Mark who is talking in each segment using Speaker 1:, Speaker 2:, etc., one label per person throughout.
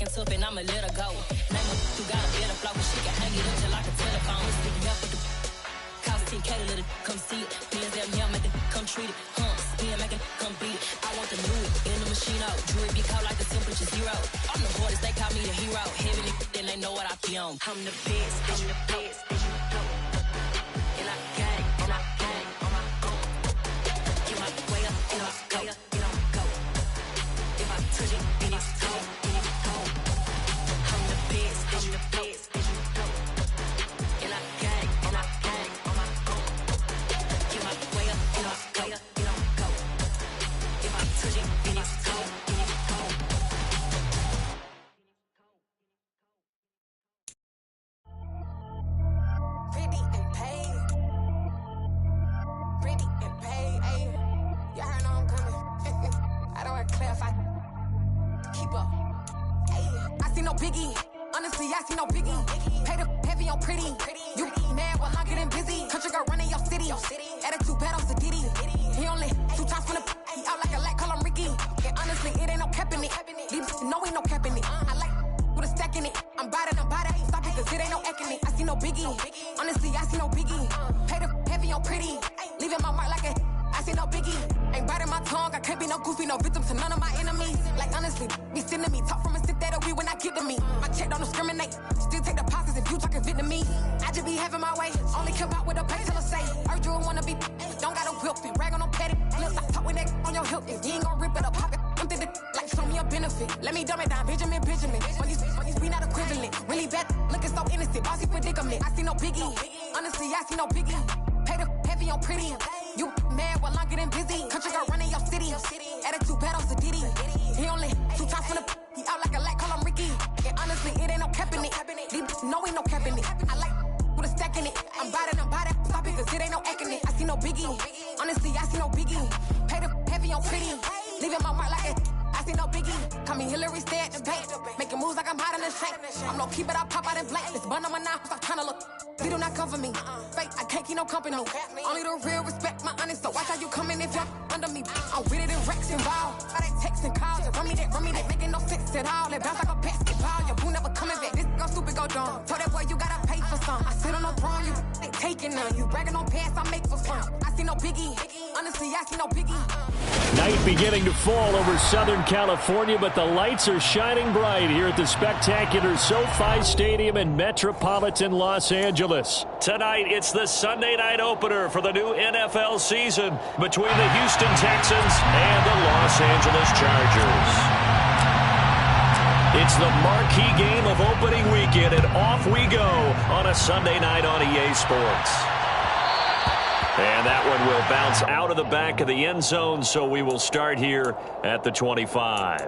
Speaker 1: talking tough and I'ma let her go. Name her, you got a better flow, but she can hang it up just like a telephone. It's speaking up with the cost 10K to let it come see it. Me and them here make it come treat it. Spin make it come beat it. I want the new in the machine out. Jewelry be caught like the temperature 0. I'm the hardest, they call me the hero. Heavy then they know what I be on. I'm the best, I'm the best, and you know. And I got it, and I got it on my own. Get my way up, and I go, and I go. If I touch it, then it's cold, then it's cold. I'm the best, I'm the best, and you know. And I got it, and I got it on my own. Get my way up, and I go, and I go. If I touch it, then it's cold, then it's cold.
Speaker 2: Pretty and paid. Pretty and paid, ayy. Y'all heard know I'm coming. I don't want to clarify. Keep up. Ayy. I see no biggie. Honestly, I see no biggie. Pay the heavy on pretty. You mad while I'm getting busy. Country girl running your city. Attitude bad on Diddy. He only 2 times from the he out like a light, call him Ricky. And honestly, it ain't no cap in it. These no ain't no cap in it. I like with a stack in it. I'm bad. Stop it, cause it ain't no acting it. I see no biggie. Honestly, I see no biggie. Pay the heavy on pretty. Leaving my mark like a I see no biggie. Ain't biting my tongue. I can't be no goofy, no victim to none of my enemies. Like honestly, be sending me talk from a stick that'll be when I get to me. My check don't discriminate. Still take deposits if you talking Vietnamese. I just be having my way. Only come out with a pay till I say. Urge you wanna be. Don't got a whip and rag on no petty. Flips, I talk with that on your hip. If you ain't gon' rip it up, pocket. Empty the like show me a benefit. Let me dumb it down, Benjamin. When these be not equivalent. Really bad, looking so innocent. Bossy predicament. I see no biggie. Honestly, I see no biggie. Pay the heavy on pretty. You mad while I'm getting busy. Country girl running your city. Attitude bad on Diddy. He only 2 times from the he out like a light, call him Ricky. And honestly, it ain't no cap in it. These no ain't no cap in it. I like with a stack in it. I'm bad. Stop it, cause it ain't no acting it. I see no biggie. Honestly, I see no biggie. Pay the heavy on pretty. Leaving my mark like it. I see no biggie. Call me Hillary, stay at the bank. Making moves like I'm hot in the shank. I'm no keep it, I pop out in blank. This bun on my knife, I'm tryna look. They do not come for me. Fake, I can't keep no company. Only the real respect my honest. So watch how you coming if you're under me. I'm with it in Rex involved. All they text and calls. Run me that making no sense at all. They bounce like a basketball. Your boo never coming back. This go stupid, go dumb. Told that boy you gotta pay for some. I sit on no throne, you ain't taking none. You bragging on pants, I make for fun. I see no biggie. Honestly, I see no biggie.
Speaker 3: Night beginning to fall over Southern California, but the lights are shining bright here at the spectacular SoFi Stadium in metropolitan Los Angeles. Tonight, it's the Sunday night opener for the new NFL season between the Houston Texans and the Los Angeles Chargers. It's the marquee game of opening weekend, and off we go on a Sunday night on EA Sports. And that one will bounce out of the back of the end zone, so we will start here at the 25.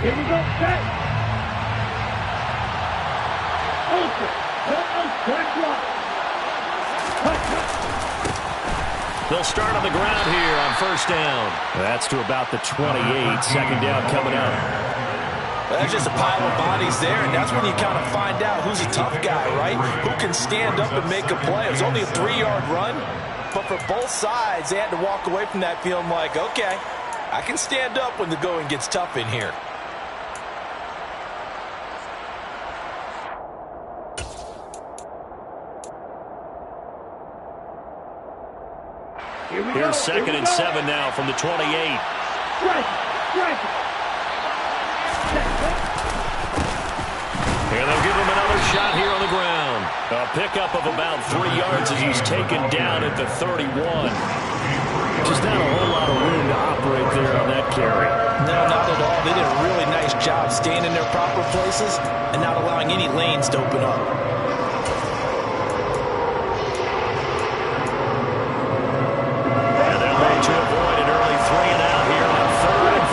Speaker 4: Here we go, set. Open. Track one.
Speaker 3: They'll start on the ground here on first down. That's to about the 28. Second down coming up.
Speaker 5: Well, there's just a pile of bodies there, and that's when you kind of find out who's a tough guy, right? Who can stand up and make a play. It was only a 3-yard run, but for both sides, they had to walk away from that feeling like, okay, I can stand up when the going gets tough in here.
Speaker 3: Here's second and 7 now from the 28. And they'll give him another shot here on the ground. A pickup of about 3 yards as he's taken down at the 31. Just not a whole lot of room to operate there on that carry.
Speaker 5: No, not at all. They did a really nice job staying in their proper places and not allowing any lanes to open up.
Speaker 3: To avoid an early 3 and out here on 3rd and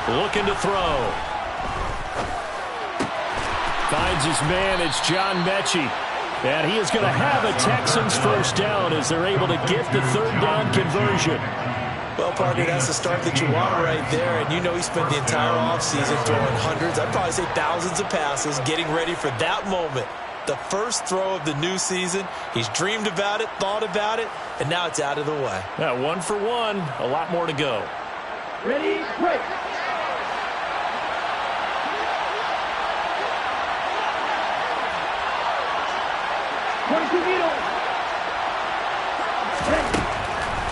Speaker 3: 4. Looking to throw. Finds his man. It's John Mechie. And he is going to have a Texans first down as they're able to get the third down conversion.
Speaker 5: Well, partner, that's the start that you want right there. And you know he spent the entire offseason throwing hundreds, I'd probably say thousands of passes, getting ready for that moment. The first throw of the new season. He's dreamed about it, thought about it, and now it's out of the way.
Speaker 3: Yeah, 1 for 1. A lot more to go.
Speaker 4: Ready, break.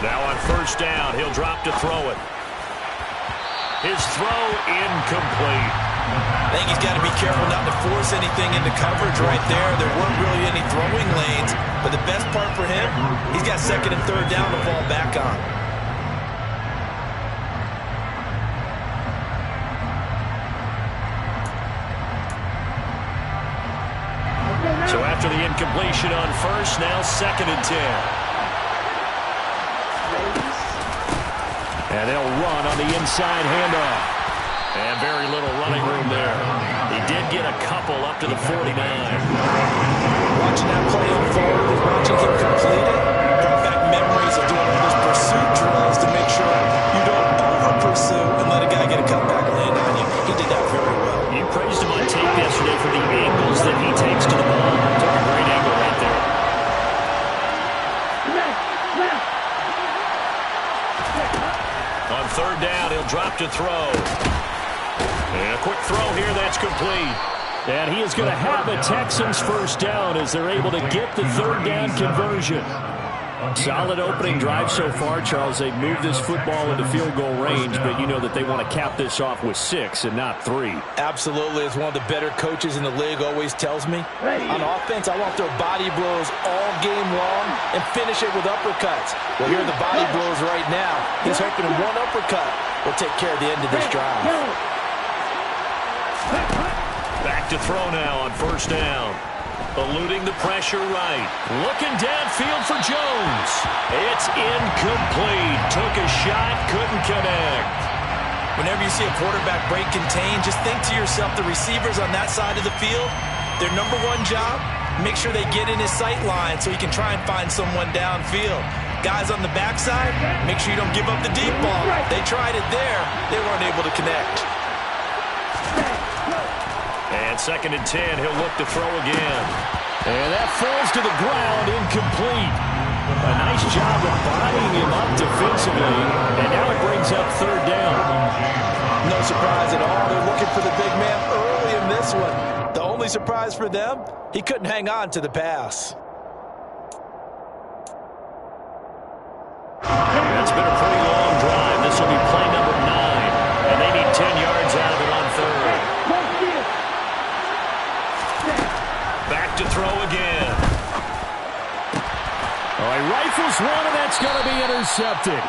Speaker 3: Now on first down, he'll drop to throw it. His throw incomplete.
Speaker 5: I think he's got to be careful not to force anything into coverage right there. There weren't really any throwing lanes, but the best part for him, he's got second and third down to fall back on.
Speaker 3: So after the incompletion on first, now second and 10. And they'll run on the inside handoff. And very little running room there. He did get a couple up to the 49.
Speaker 5: Watching that play unfold and watching him complete it, brought back memories of doing all those pursuit drills to make sure you don't over-pursue and let a guy get a cutback land on you. He did that very well.
Speaker 3: You praised him on tape yesterday for the angles that he takes to the ball. Took a great angle right there. On third down, he'll drop to throw. And a quick throw here, that's complete. And he is going to have a Texans first down as they're able to get the third down conversion. Solid opening drive so far, Charles. They've moved this football into field goal range, but you know that they want to cap this off with 6 and not 3.
Speaker 5: Absolutely. As one of the better coaches in the league always tells me, on offense, I want their body blows all game long and finish it with uppercuts. Well, here are the body blows right now. He's hoping one uppercut will take care of the end of this drive.
Speaker 3: Back to throw now on first down. Eluding the pressure right. Looking downfield for Jones. It's incomplete. Took a shot, couldn't connect.
Speaker 5: Whenever you see a quarterback break contain, just think to yourself, the receivers on that side of the field, their number one job, make sure they get in his sight line so he can try and find someone downfield. Guys on the backside, make sure you don't give up the deep ball. They tried it there. They weren't able to connect.
Speaker 3: And second and 10, he'll look to throw again. And that falls to the ground, incomplete. A nice job of bodying him up defensively, and now it brings up third down.
Speaker 5: No surprise at all. They're looking for the big man early in this one. The only surprise for them, he couldn't hang on to the pass.
Speaker 3: It's been a pretty long drive. This will be play number 9, and they need 10 yards out of it on third. Back to throw again. Oh, he rifles one, and that's going to be intercepted.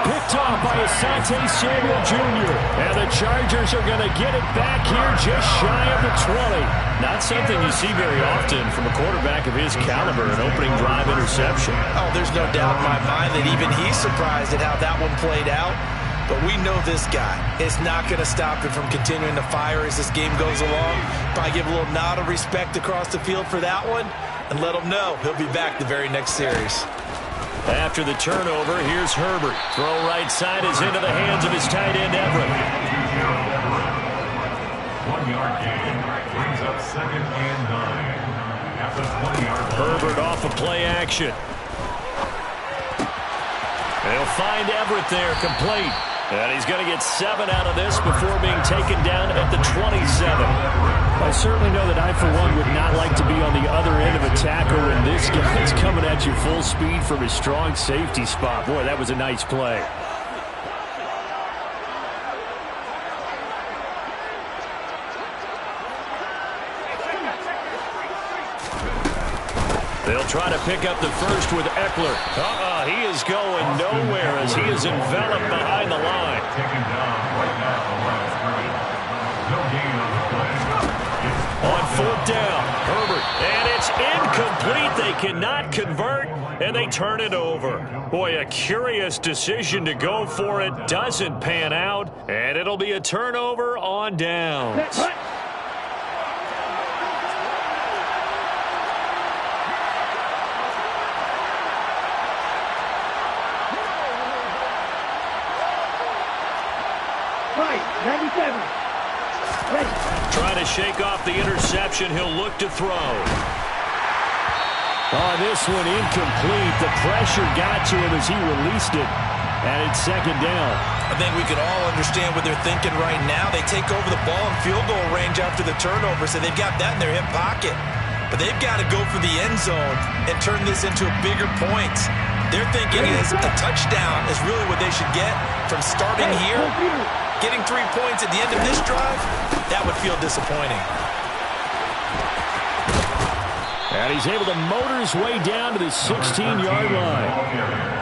Speaker 3: Picked off by Asante Samuel Jr. And the Chargers are going to get it back here just shy of the 20. Not something you see very often from a quarterback of his caliber, an opening drive interception.
Speaker 5: Oh, there's no doubt in my mind that even he's surprised at how that one played out. But we know this guy is not going to stop him from continuing to fire as this game goes along. Probably give a little nod of respect across the field for that one and let him know he'll be back the very next series.
Speaker 3: After the turnover, here's Herbert. Throw right side is into the hands of his tight end, Everett.
Speaker 6: 1-yard gain brings up second and 9 at the 20-yard line.
Speaker 3: Herbert off of play action. They'll find Everett there, complete. And he's going to get 7 out of this before being taken down at the 27. I certainly know that I, for one, would not like to be on the other end of a tackle when this guy's coming at you full speed from his strong safety spot. Boy, that was a nice play. They'll try to pick up the first with Eckler. He is going nowhere as he is enveloped behind the line.
Speaker 6: Taken down right now at the line of scrimmage. No gain on the play.
Speaker 3: On fourth down, Herbert. And it's incomplete. They cannot convert, and they turn it over. Boy, a curious decision to go for it. Doesn't pan out, and it'll be a turnover on downs.
Speaker 4: 97. Ready.
Speaker 3: Trying to shake off the interception. He'll look to throw. Oh, this one incomplete. The pressure got to him as he released it. And it's second down.
Speaker 5: I think we can all understand what they're thinking right now. They take over the ball in field goal range after the turnover, so they've got that in their hip pocket. But they've got to go for the end zone and turn this into a bigger point. They're thinking is a touchdown is really what they should get from starting here. Getting 3 points at the end of this drive, that would feel disappointing.
Speaker 3: And he's able to motor his way down to the 16-yard line.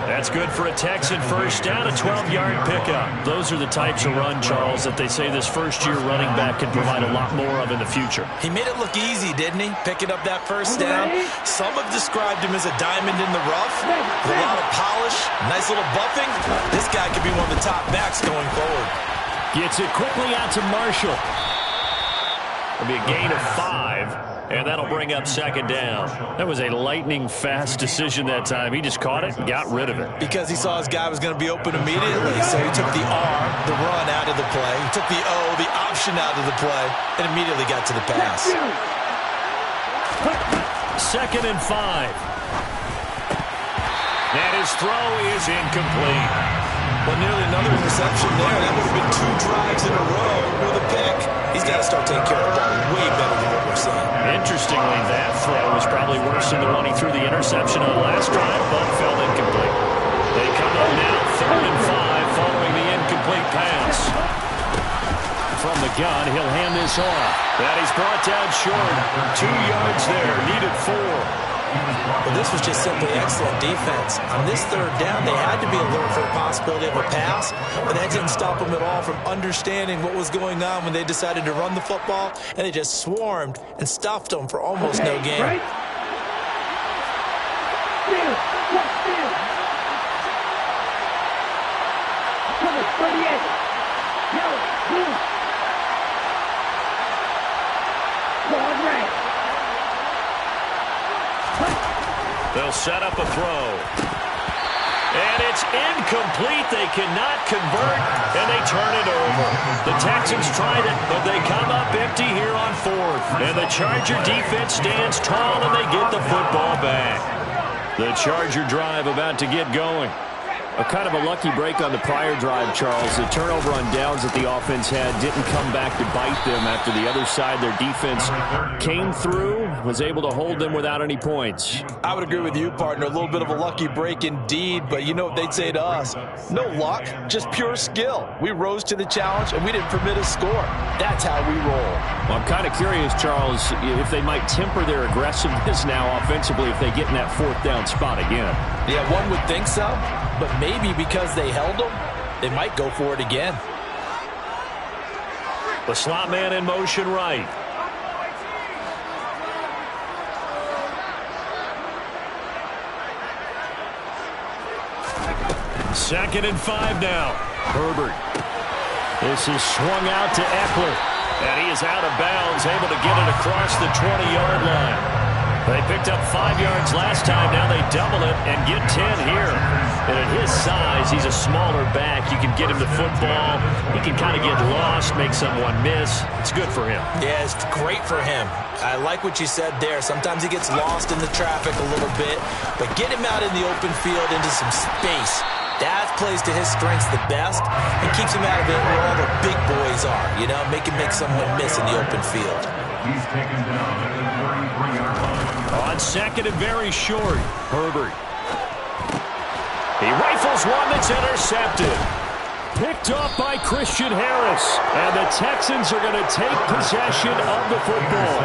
Speaker 3: That's good for a Texan first down, a 12-yard pickup. Those are the types of run, Charles, that they say this first-year running back can provide a lot more of in the future.
Speaker 5: He made it look easy, didn't he? Picking up that first down. Some have described him as a diamond in the rough with a lot of polish, nice little buffing. This guy could be one of the top backs going forward.
Speaker 3: Gets it quickly out to Marshall. It'll be a gain of 5, and that'll bring up second down. That was a lightning-fast decision that time. He just caught it and got rid of it.
Speaker 5: Because he saw his guy was going to be open immediately, so he took the R, the run, out of the play. He took the O, the option, out of the play, and immediately got to the pass.
Speaker 3: Second and 5. And his throw is incomplete.
Speaker 5: Well, nearly another interception there. That would have been 2 drives in a row with a pick. He's got to start taking care of the ball way better than what we're seeing.
Speaker 3: Interestingly, that throw was probably worse than the one he threw the interception on last drive, but fell incomplete. They come up now, third and 5, following the incomplete pass. From the gun, he'll hand this off. That is brought down short. 2 yards there, needed 4.
Speaker 5: Well, this was just simply excellent defense. On this third down, they had to be alert for a possibility of a pass, but that didn't stop them at all from understanding what was going on when they decided to run the football, and they just swarmed and stuffed them for almost no gain.
Speaker 4: Right. Cover 38. Yellow, blue. Quad right.
Speaker 3: They'll set up a throw. And it's incomplete. They cannot convert, and they turn it over. The Texans tried it, but they come up empty here on 4th. And the Charger defense stands tall, and they get the football back. The Charger drive about to get going. A kind of a lucky break on the prior drive, Charles. The turnover on downs that the offense had didn't come back to bite them after the other side. Their defense came through, was able to hold them without any points.
Speaker 5: I would agree with you, partner. A little bit of a lucky break indeed, but you know what they'd say to us? No luck, just pure skill. We rose to the challenge, and we didn't permit a score. That's how we roll.
Speaker 3: Well, I'm kind of curious, Charles, if they might temper their aggressiveness now offensively if they get in that 4th down spot again.
Speaker 5: Yeah, one would think so, but maybe because they held them, they might go for it again.
Speaker 3: The slot man in motion right. Second and 5 now. Herbert. This is swung out to Eckler. And he is out of bounds, able to get it across the 20-yard line. They picked up 5 yards last time. Now they double it and get 10 here. And at his size, he's a smaller back. You can get him the football. He can kind of get lost, make someone miss. It's good for him.
Speaker 5: Yeah, it's great for him. I like what you said there. Sometimes he gets lost in the traffic a little bit. But get him out in the open field into some space. That plays to his strengths the best and keeps him out of it where all the big boys are. You know, make someone miss in the open field.
Speaker 6: He's taken down at the 33-yard line.
Speaker 3: On second and very short, Herbert. He rifles one that's intercepted. Picked off by Christian Harris. And the Texans are going to take possession of the football.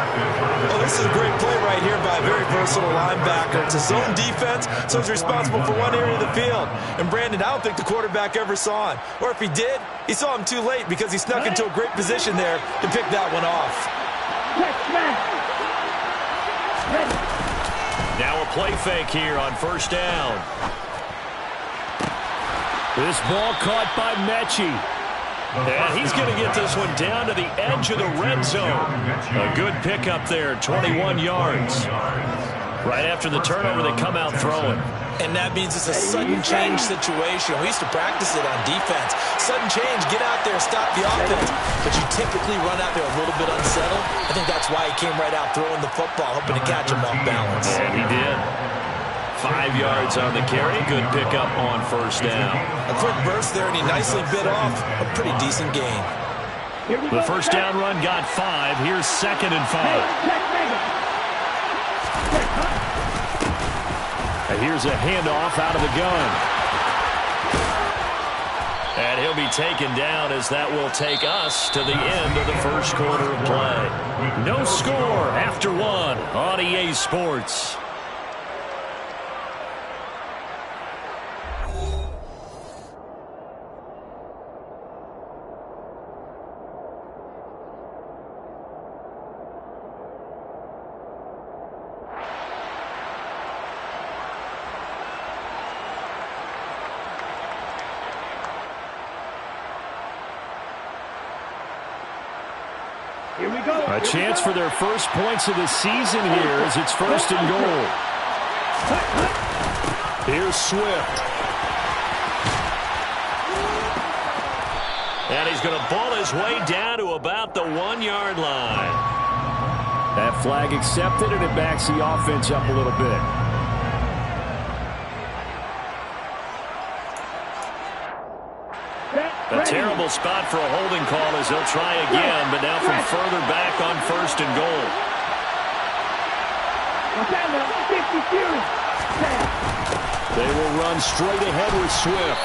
Speaker 5: Oh, this is a great play right here by a very versatile linebacker. It's a zone defense, so he's responsible for one area of the field. And Brandon, I don't think the quarterback ever saw him. Or if he did, he saw him too late because he snuck into a great position there to pick that one off.
Speaker 3: Now a play fake here on first down. This ball caught by Mechie. And he's going to get this one down to the edge of the red zone. A good pickup there, 21 yards. Right after the turnover, they come out throwing.
Speaker 5: And that means it's a sudden change situation. We used to practice it on defense. Sudden change, get out there, stop the offense. But you typically run out there a little bit unsettled. I think that's why he came right out throwing the football, hoping to catch him off balance.
Speaker 3: And he did. 5 yards on the carry. Good pickup on first down.
Speaker 5: A quick burst there, and he nicely bit off a pretty decent gain.
Speaker 3: The first down run got 5. Here's 2nd and 5. And here's a handoff out of the gun. And he'll be taken down as that will take us to the end of the first quarter of play. No score after 1 on EA Sports. A chance for their first points of the season here as it's 1st and goal. Here's Swift. And he's going to ball his way down to about the 1-yard line. That flag accepted, and it backs the offense up a little bit. A terrible spot for a holding call as they'll try again, but now from further back on 1st and goal. They will run straight ahead with Swift.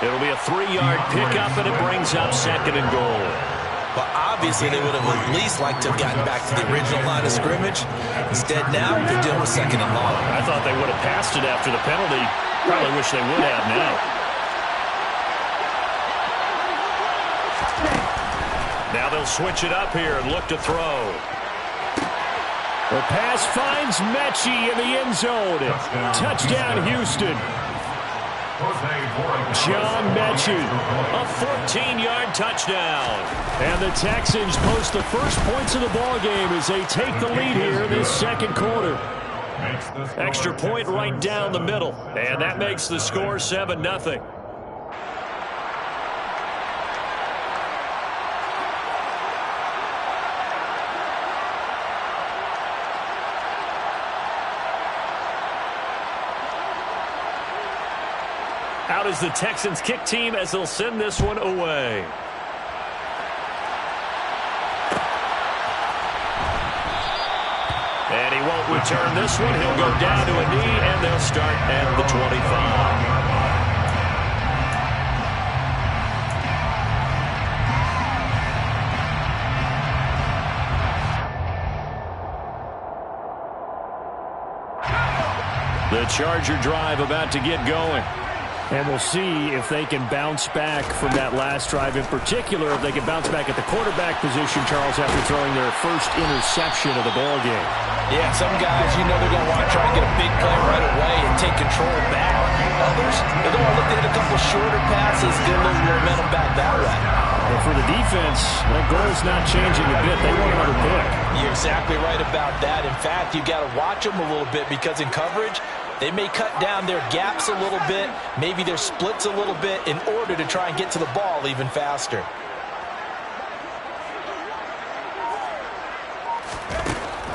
Speaker 3: It'll be a 3-yard pickup, and it brings up 2nd and goal.
Speaker 5: Well, obviously they would have at least liked to have gotten back to the original line of scrimmage. Instead, now they're dealing with 2nd and long.
Speaker 3: I thought they would have passed it after the penalty. Probably wish they would have now. Now they'll switch it up here and look to throw. The pass finds Mechie in the end zone. Touchdown, Houston. John Mechie, a 14-yard touchdown. And the Texans post the first points of the ball game as they take the lead here in this second quarter. Extra point right down the middle, and that makes the score 7-0. Out is the Texans kick team as they'll send this one away. And he won't return this one. He'll go down to a knee, and they'll start at the 25. The Charger drive about to get going. And we'll see if they can bounce back from that last drive. In particular, if they can bounce back at the quarterback position, Charles, after throwing their first interception of the ball game.
Speaker 5: Yeah, some guys, you know they're going to want to try and get a big play right away and take control back. Others, they're going to look at a couple shorter passes, get a little momentum back that way.
Speaker 3: But for the defense, that goal's not changing a bit. They want another pick.
Speaker 5: You're exactly right about that. In fact, you've got to watch them a little bit because in coverage, they may cut down their gaps a little bit, maybe their splits a little bit in order to try and get to the ball even faster.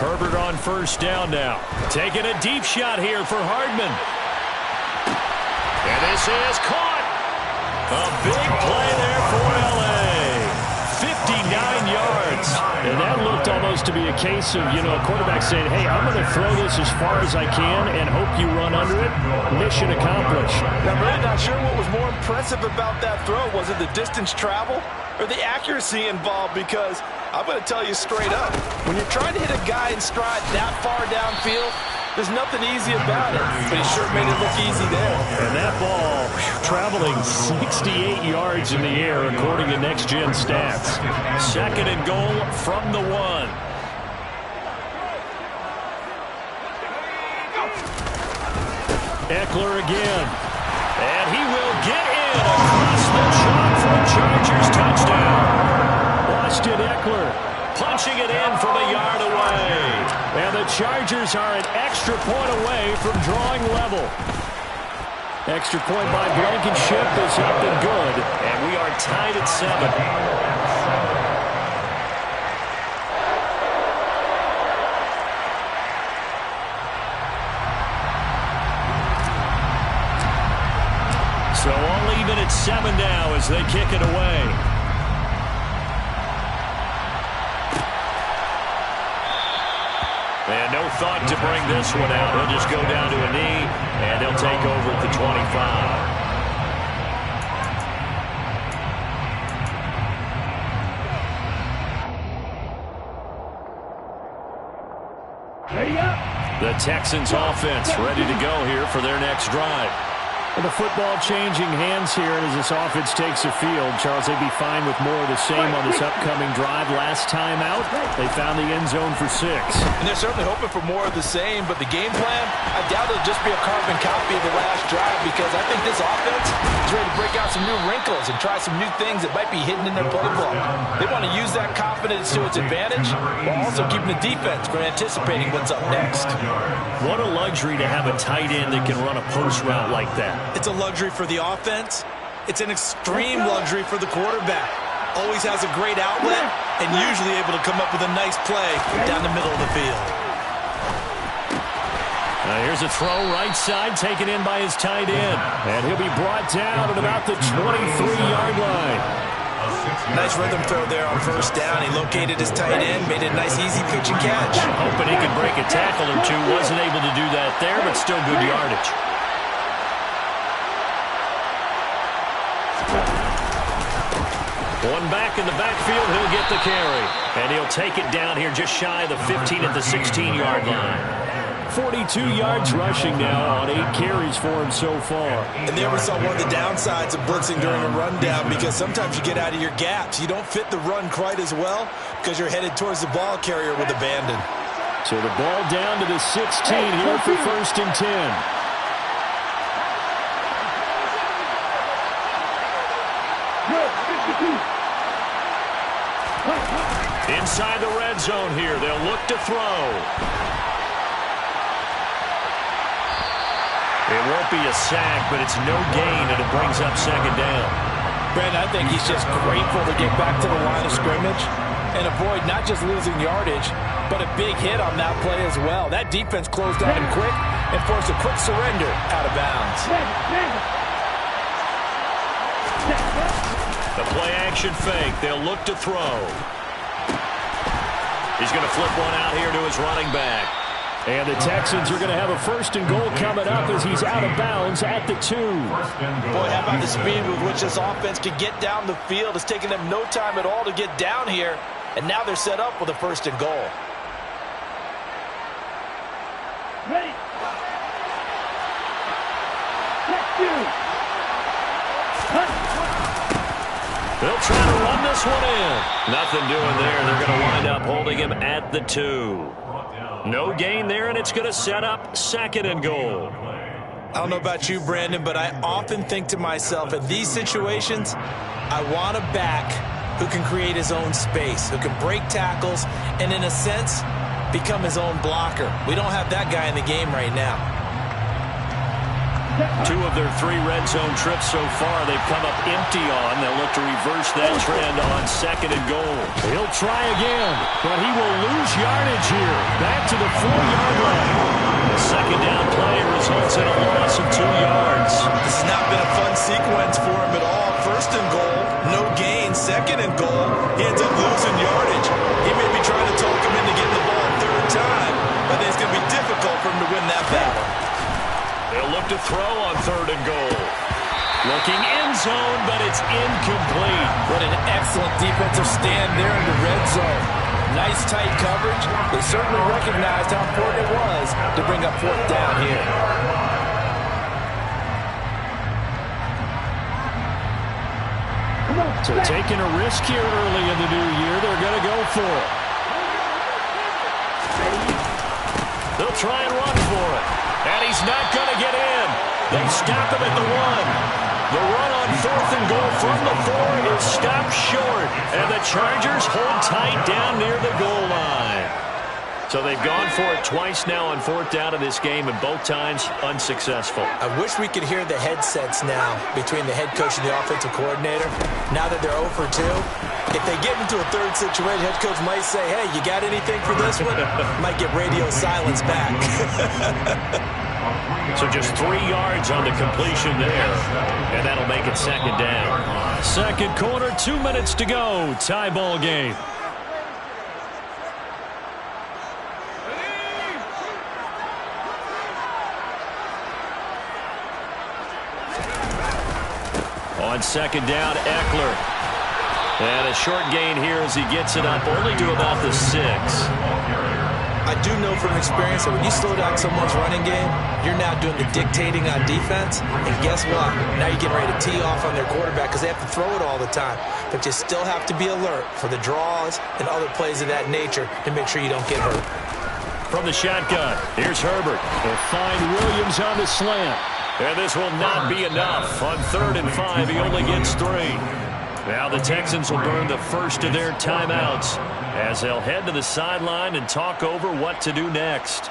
Speaker 3: Herbert on first down now. Taking a deep shot here for Hardman. And this is caught. A big play there for L.A. 59 yards. And that looked almost to be a case of, a quarterback saying, hey, I'm going to throw this as far as I can and hope you run under it. Mission accomplished.
Speaker 5: I'm really not sure what was more impressive about that throw. Was it the distance travel or the accuracy involved? Because I'm going to tell you straight up, when you're trying to hit a guy in stride that far downfield, there's nothing easy about it, but he sure made it look easy there.
Speaker 3: And that ball traveling 68 yards in the air, according to Next Gen Stats. 2nd and goal from the 1. Eckler again. And he will get in across the chalk for a Chargers touchdown. Austin Eckler punching it in from a yard away. And the Chargers are an extra point away from drawing level. Extra point by Blankenship is up and good, and we are tied at 7. So all even at 7 now as they kick it away. And no thought to bring this one out. He'll just go down to a knee, and he'll take over at the 25. The Texans offense ready to go here for their next drive. And the football changing hands here as this offense takes the field. Charles, they'd be fine with more of the same on this upcoming drive. Last time out, they found the end zone for 6.
Speaker 5: And they're certainly hoping for more of the same, but the game plan, I doubt it'll just be a carbon copy of the last drive because I think this offense is ready to break out some new wrinkles and try some new things that might be hidden in their playbook. They want to use that confidence to its advantage while also keeping the defense from anticipating what's up next.
Speaker 3: What a luxury to have a tight end that can run a post route like that.
Speaker 7: It's a luxury for the offense. It's an extreme luxury for the quarterback. Always has a great outlet and usually able to come up with a nice play down the middle of the field.
Speaker 3: Here's a throw right side taken in by his tight end. And he'll be brought down at about the 23-yard line.
Speaker 7: Nice rhythm throw there on first down. He located his tight end, made a nice easy pitch and catch.
Speaker 3: Hoping he could break a tackle or two. Wasn't able to do that there, but still good yardage. One back in the backfield, he'll get the carry. And he'll take it down here just shy of the 15 at the 16-yard line. 42 yards rushing now on 8 carries for him so far.
Speaker 7: And there we saw one of the downsides of blitzing during a rundown because sometimes you get out of your gaps. You don't fit the run quite as well because you're headed towards the ball carrier with abandon.
Speaker 3: So the ball down to the 16 here for 1st and 10. Inside the red zone here, they'll look to throw. It won't be a sack, but it's no gain, and it brings up 2nd down.
Speaker 5: Brandon, I think he's just grateful to get back to the line of scrimmage and avoid not just losing yardage, but a big hit on that play as well. That defense closed on him quick and forced a quick surrender out of bounds.
Speaker 3: The play-action fake. They'll look to throw. He's going to flip one out here to his running back. And the Texans are going to have a 1st and goal coming up as he's out of bounds at the 2.
Speaker 5: Boy, how about the speed with which this offense can get down the field? It's taken them no time at all to get down here. And now they're set up with a 1st and goal.
Speaker 4: Ready. Let's do.
Speaker 3: They'll try to run this one in. Nothing doing there. They're going to wind up holding him at the 2. No gain there, and it's going to set up 2nd and goal.
Speaker 7: I don't know about you, Brandon, but I often think to myself, in these situations, I want a back who can create his own space, who can break tackles, and in a sense, become his own blocker. We don't have that guy in the game right now.
Speaker 3: 2 of their 3 red zone trips so far they've come up empty on. They'll look to reverse that trend on 2nd and goal. He'll try again, but he will lose yardage here. Back to the 4-yard line. The 2nd down play results in a loss of 2 yards.
Speaker 7: This has not been a fun sequence for him at all. 1st and goal, no gain. 2nd and goal, he ends up losing yardage. He may be trying to talk him into getting the ball a 3rd time. I think it's going to be difficult for him to win that battle.
Speaker 3: They'll look to throw on 3rd and goal. Looking end zone, but it's incomplete.
Speaker 5: What an excellent defensive stand there in the red zone. Nice tight coverage. They certainly recognized how important it was to bring up 4th down here.
Speaker 3: So taking a risk here early in the new year, they're going to go for it. They'll try and run for it. And he's not going to get in. They stop him at the 1. The run on 4th and goal from the 4 is stopped short. And the Chargers hold tight down near the goal line. So they've gone for it twice now on 4th down in this game, and both times unsuccessful.
Speaker 7: I wish we could hear the headsets now between the head coach and the offensive coordinator. Now that they're 0 for 2, if they get into a third situation, head coach might say, hey, you got anything for this one? Might get radio silence back.
Speaker 3: So just 3 yards on the completion there, and that'll make it 2nd down. 2nd quarter, 2 minutes to go. Tie ball game. On 2nd down, Eckler. And a short gain here as he gets it up, only to about the 6.
Speaker 7: I do know from experience that when you slow down someone's running game, you're now doing the dictating on defense. And guess what? Now you're getting ready to tee off on their quarterback because they have to throw it all the time. But you still have to be alert for the draws and other plays of that nature to make sure you don't get hurt.
Speaker 3: From the shotgun, here's Herbert. They'll find Williams on the slant. And this will not be enough. On 3rd and 5, he only gets 3. Now the Texans will burn the first of their timeouts as they'll head to the sideline and talk over what to do next.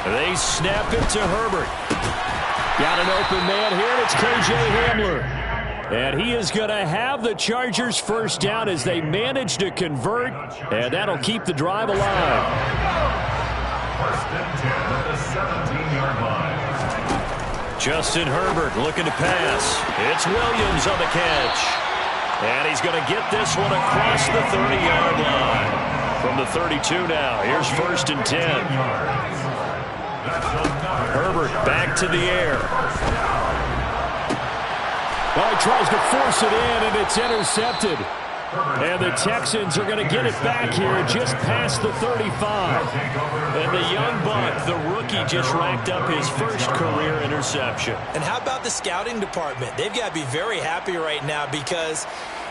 Speaker 3: They snap it to Herbert. Got an open man here, and it's K.J. Hamler. And he is going to have the Chargers first down as they manage to convert, and that'll keep the drive alive.
Speaker 6: 1st and 10 at the 17-yard line.
Speaker 3: Justin Herbert looking to pass. It's Williams on the catch. And he's going to get this one across the 30-yard line. From the 32 now, here's 1st and 10. Herbert back to the air. Well, he tries to force it in, and it's intercepted. And the Texans are going to get it back here just past the 35. And the young buck, the rookie, just racked up his first career interception.
Speaker 7: And how about the scouting department? They've got to be very happy right now because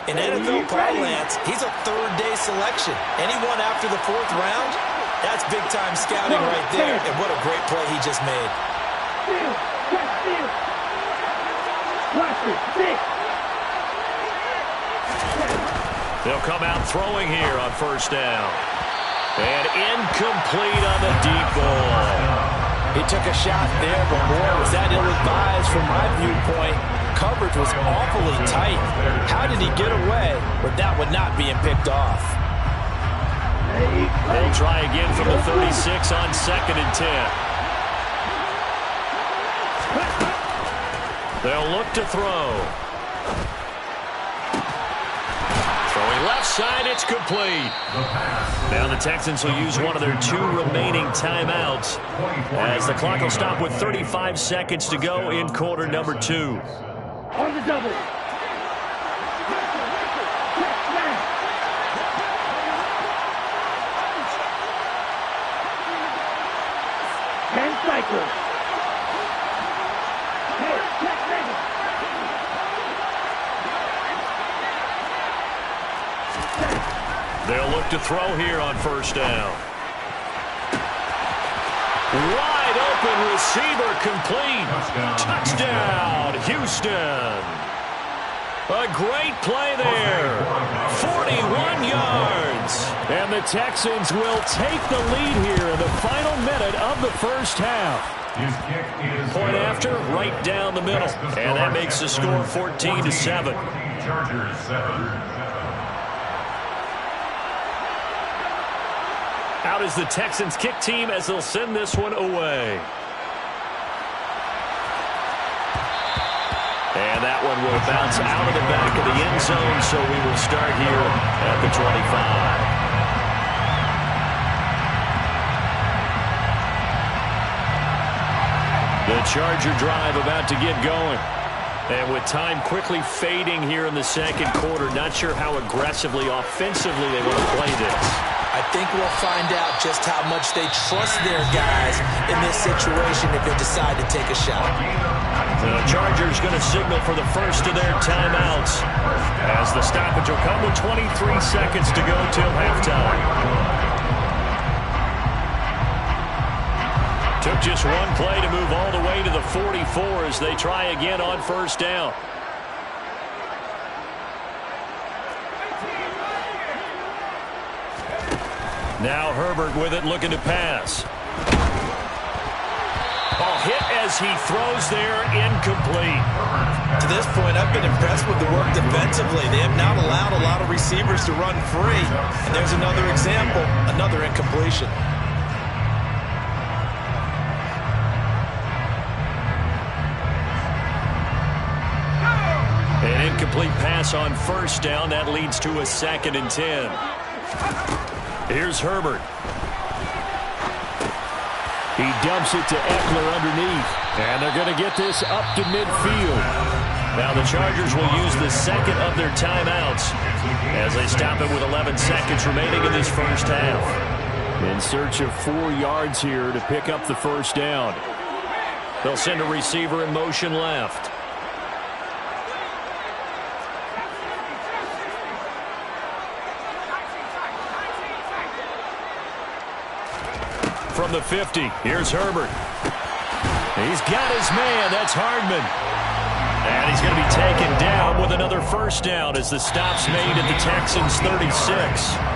Speaker 7: in NFL parlance, he's a 3rd-day selection. Anyone after the 4th round, that's big-time scouting right there. And what a great play he just made.
Speaker 3: They'll come out throwing here on 1st down. And incomplete on the deep ball.
Speaker 5: He took a shot there, but boy, was that ill-advised from my viewpoint. Coverage was awfully tight. How did he get away with that one not being picked off?
Speaker 3: They'll try again from the 36 on 2nd and 10. They'll look to throw. Throwing left side, it's complete. Now the Texans will use one of their 2 remaining timeouts as the clock will stop with 35 seconds to go in quarter number 2.
Speaker 4: On the double.
Speaker 3: They'll look to throw here on 1st down. Wide open receiver complete. Touchdown, Houston. A great play there. 41 yards. And the Texans will take the lead here in the final minute of the first half. Point after, right down the middle. And that makes the score 14-7.
Speaker 6: Chargers 7.
Speaker 3: Out is the Texans kick team as they'll send this one away. And that one will bounce out of the back of the end zone, so we will start here at the 25. The Charger drive about to get going. And with time quickly fading here in the 2nd quarter, not sure how aggressively, offensively they want to play this.
Speaker 7: I think we'll find out just how much they trust their guys in this situation if they decide to take a shot.
Speaker 3: The Chargers going to signal for the first of their timeouts as the stoppage will come with 23 seconds to go till halftime. Took just one play to move all the way to the 44 as they try again on first down. Now Herbert with it, looking to pass. Hit as he throws there, incomplete.
Speaker 7: To this point, I've been impressed with the work defensively. They have not allowed a lot of receivers to run free. And there's another example, another incompletion.
Speaker 3: An incomplete pass on first down. That leads to a 2nd and 10. Here's Herbert. He dumps it to Eckler underneath. And they're going to get this up to midfield. Now the Chargers will use the second of their timeouts as they stop it with 11 seconds remaining in this first half. In search of 4 yards here to pick up the first down. They'll send a receiver in motion left. From the 50, here's Herbert. He's got his man. That's Hardman. And he's going to be taken down with another first down as the stop's made at the Texans' 36.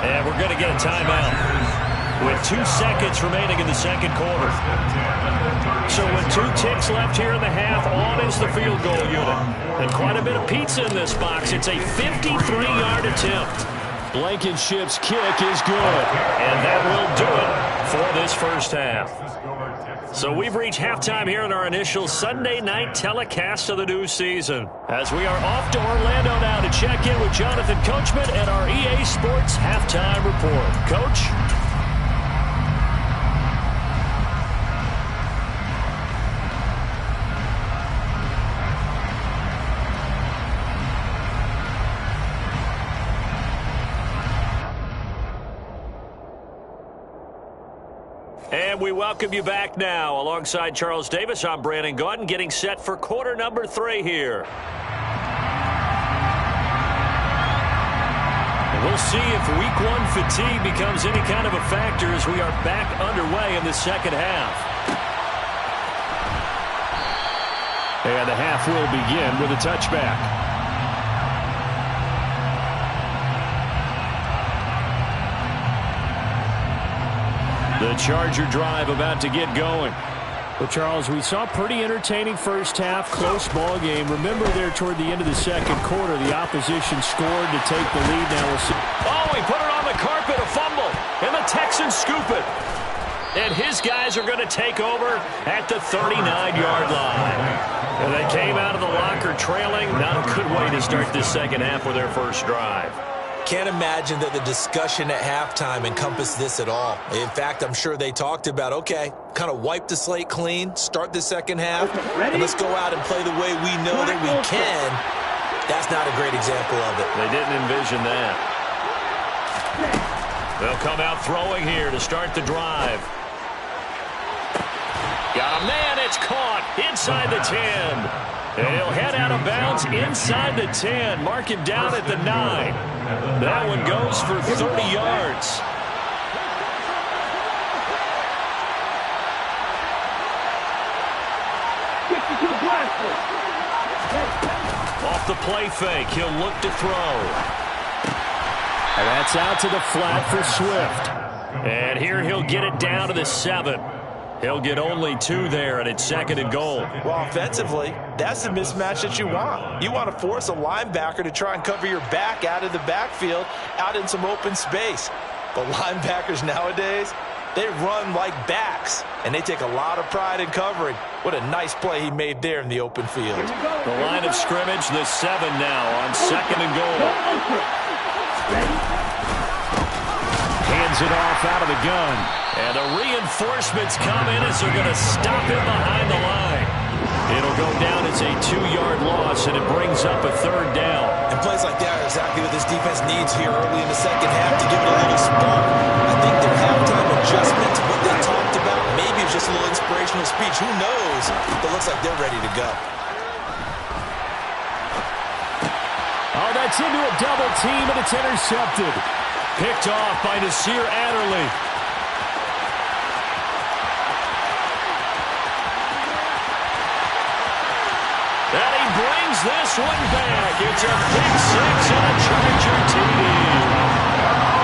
Speaker 3: And we're going to get a timeout with 2 seconds remaining in the second quarter. So with 2 ticks left here in the half, on is the field goal unit. And quite a bit of pizza in this box. It's a 53-yard attempt. Blankenship's kick is good. And that will do it for this first half. So we've reached halftime here in our initial Sunday night telecast of the new season. As we are off to Orlando now to check in with Jonathan Coachman and our EA Sports Halftime Report. Coach? And we welcome you back now. Alongside Charles Davis, I'm Brandon Gaudin, getting set for quarter number 3 here. And we'll see if week 1 fatigue becomes any kind of a factor as we are back underway in the second half. And the half will begin with a touchback. The Charger drive about to get going. Well, Charles, we saw a pretty entertaining first half, close ball game. Remember there toward the end of the second quarter, the opposition scored to take the lead. Now we'll see. Oh, he put it on the carpet, a fumble, and the Texans scoop it. And his guys are going to take over at the 39-yard line. And they came out of the locker trailing. Not a good way to start this second half with their first drive.
Speaker 7: Can't imagine that the discussion at halftime encompassed this at all. In fact, I'm sure they talked about, okay, kind of wipe the slate clean, start the second half, and let's go out and play the way we know that we can. That's not a great example of it.
Speaker 3: They didn't envision that. They'll come out throwing here to start the drive. Got a man, it's caught inside the 10. And he'll head out of bounds inside the 10. Mark him down at the 9. That one goes for 30 yards. Off the play fake, he'll look to throw. And that's out to the flat for Swift. And here he'll get it down to the 7. He'll get only 2 there, and it's 2nd and goal.
Speaker 7: Well, offensively, that's the mismatch that you want. You want to force a linebacker to try and cover your back out of the backfield, out in some open space. But linebackers nowadays, they run like backs, and they take a lot of pride in covering. What a nice play he made there in the open field.
Speaker 3: The line of scrimmage, the 7 now on 2nd and goal. Hands it off out of the gun. And the reinforcements come in as they're going to stop him behind the line. It'll go down as a 2-yard loss, and it brings up a 3rd down.
Speaker 7: And plays like that are exactly what this defense needs here early in the second half to give it a little spark. I think their halftime adjustment to what they talked about, maybe it's just a little inspirational speech. Who knows? But it looks like they're ready to go.
Speaker 3: Gets into a double team, and it's intercepted. Picked off by Nasir Adderley. And he brings this one back. It's a pick six and a Charger TD.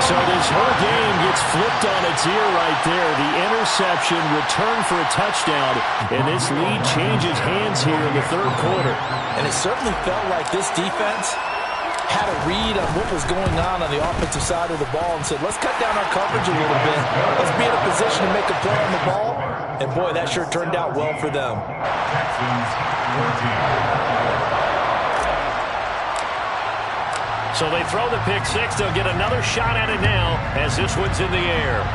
Speaker 3: So this whole game gets flipped on its ear right there. The interception, return for a touchdown, and this lead changes hands here in the third quarter.
Speaker 5: And it certainly felt like this defense had a read on what was going on the offensive side of the ball and said, let's cut down our coverage a little bit. Let's be in a position to make a play on the ball. And, boy, that sure turned out well for them.
Speaker 6: Texans 14.
Speaker 3: So they throw the pick six. They'll get another shot at it now as this one's in the air.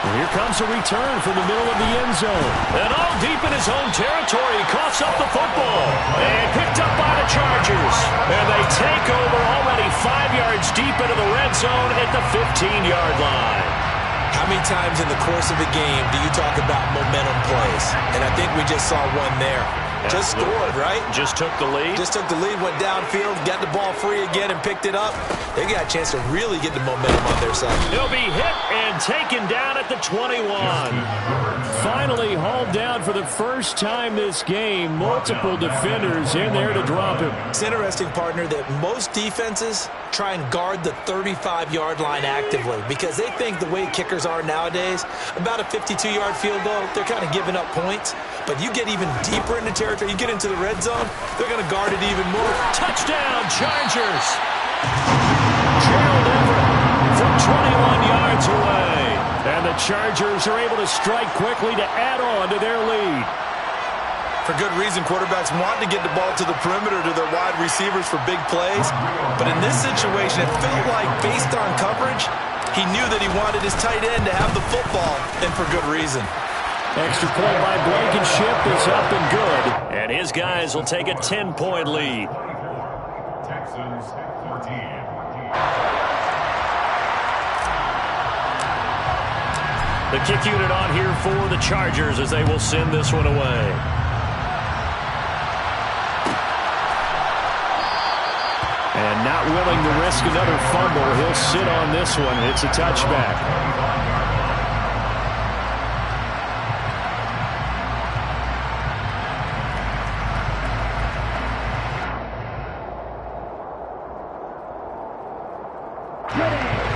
Speaker 3: Here comes a return from the middle of the end zone. And all deep in his own territory, he coughs up the football. And picked up by the Chargers. And they take over already 5 yards deep into the red zone at the 15-yard line.
Speaker 7: How many times in the course of a game do you talk about momentum plays? And I think we just saw one there. Just scored, right?
Speaker 3: Just took the lead.
Speaker 7: Just took the lead, went downfield, got the ball free again, and picked it up. They got a chance to really get the momentum on their side.
Speaker 3: He'll be hit and taken down at the 21. Finally hauled down for the first time this game. Multiple defenders in there to drop him.
Speaker 7: It's interesting, partner, that most defenses try and guard the 35-yard line actively because they think the way kickers are nowadays, about a 52-yard field goal, they're kind of giving up points. But you get even deeper into territory, you get into the red zone, they're going to guard it even more.
Speaker 3: Touchdown, Chargers! Gerald Everett from 21 yards away. And the Chargers are able to strike quickly to add on to their lead.
Speaker 5: For good reason, quarterbacks want to get the ball to the perimeter to their wide receivers for big plays. But in this situation, it felt like, based on coverage, he knew that he wanted his tight end to have the football, and for good reason.
Speaker 3: Extra point by Blankenship is up and good. And his guys will take a 10-point lead.
Speaker 6: Texans 14.
Speaker 3: The kick unit on here for the Chargers as they will send this one away. And not willing to risk another fumble, he'll sit on this one. It's a touchback.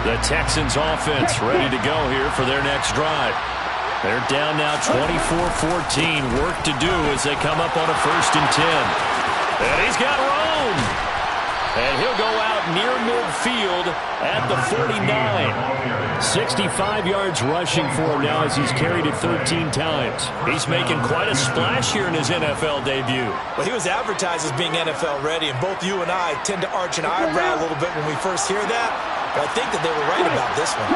Speaker 3: The Texans offense ready to go here for their next drive. They're down now 24-14. Work to do as they come up on a 1st and 10. And he's got room. And he'll go out near midfield at the 49. 65 yards rushing for him now as he's carried it 13 times. He's making quite a splash here in his NFL debut.
Speaker 7: Well, he was advertised as being NFL ready, and both you and I tend to arch an eyebrow a little bit when we first hear that. But I think that they were right about this one.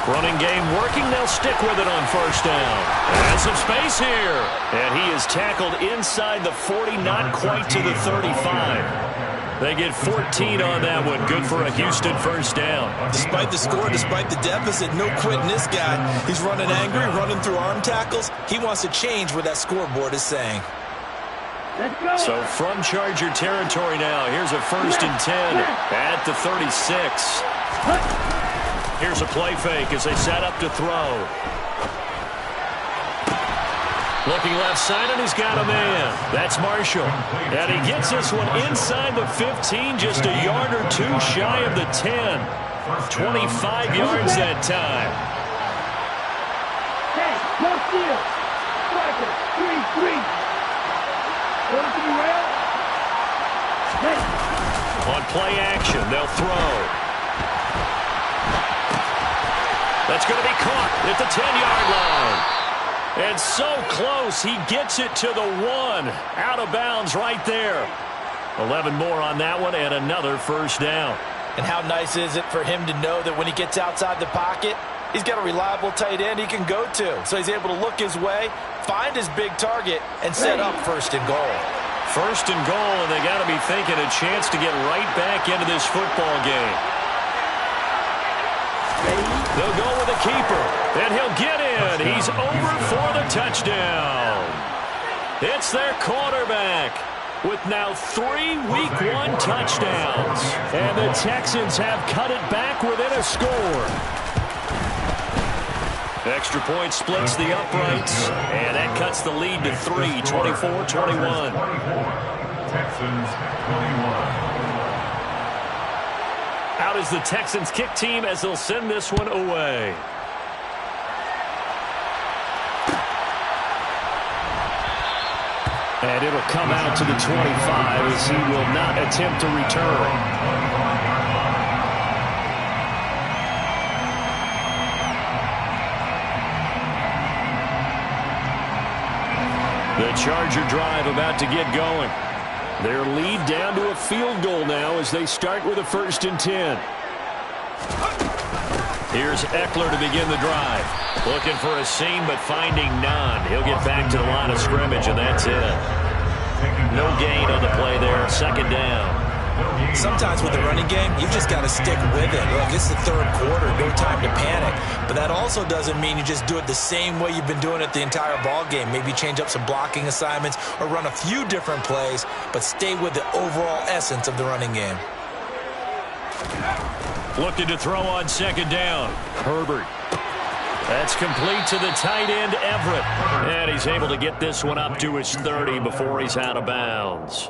Speaker 3: Running game working. They'll stick with it on 1st down. And some space here. And he is tackled inside the 40, not quite to the 35. They get 14 on that one. Good for a Houston 1st down.
Speaker 7: Despite the score, despite the deficit, no quitting this guy. He's running angry, running through arm tackles. He wants to change what that scoreboard is saying.
Speaker 3: So from Charger territory now, here's a 1st and 10 at the 36. Here's a play fake as they set up to throw. Looking left side, and he's got a man. That's Marshall. And he gets this one inside the 15, just a yard or two shy of the 10. 25 yards that time.
Speaker 4: Hey, no steal. Striker, 3-3.
Speaker 3: On play action, they'll throw. That's going to be caught at the 10-yard line. And so close, he gets it to the 1. Out of bounds right there. 11 more on that one and another 1st down.
Speaker 5: And how nice is it for him to know that when he gets outside the pocket, he's got a reliable tight end he can go to. So he's able to look his way, find his big target, and set up 1st and goal.
Speaker 3: 1st and goal, and they got to be thinking a chance to get right back into this football game. They'll go with a keeper, and he'll get in. He's over for the touchdown. It's their quarterback with now 3 Week 1 touchdowns. And the Texans have cut it back within a score. Extra point splits the uprights, and that cuts the lead to 3, 24-21.
Speaker 6: Texans 21.
Speaker 3: Out is the Texans kick team as they'll send this one away. And it'll come out to the 25 as he will not attempt to return. The Charger drive about to get going. Their lead down to a field goal now as they start with a 1st and 10. Here's Eckler to begin the drive. Looking for a seam, but finding none. He'll get back to the line of scrimmage, and that's it. No gain on the play there. 2nd down.
Speaker 7: Sometimes with the running game, you've just got to stick with it. Look, it's the 3rd quarter. No time to panic. But that also doesn't mean you just do it the same way you've been doing it the entire ball game. Maybe change up some blocking assignments or run a few different plays, but stay with the overall essence of the running game.
Speaker 3: Looking to throw on 2nd down. Herbert. That's complete to the tight end, Everett. And he's able to get this one up to his 30 before he's out of bounds.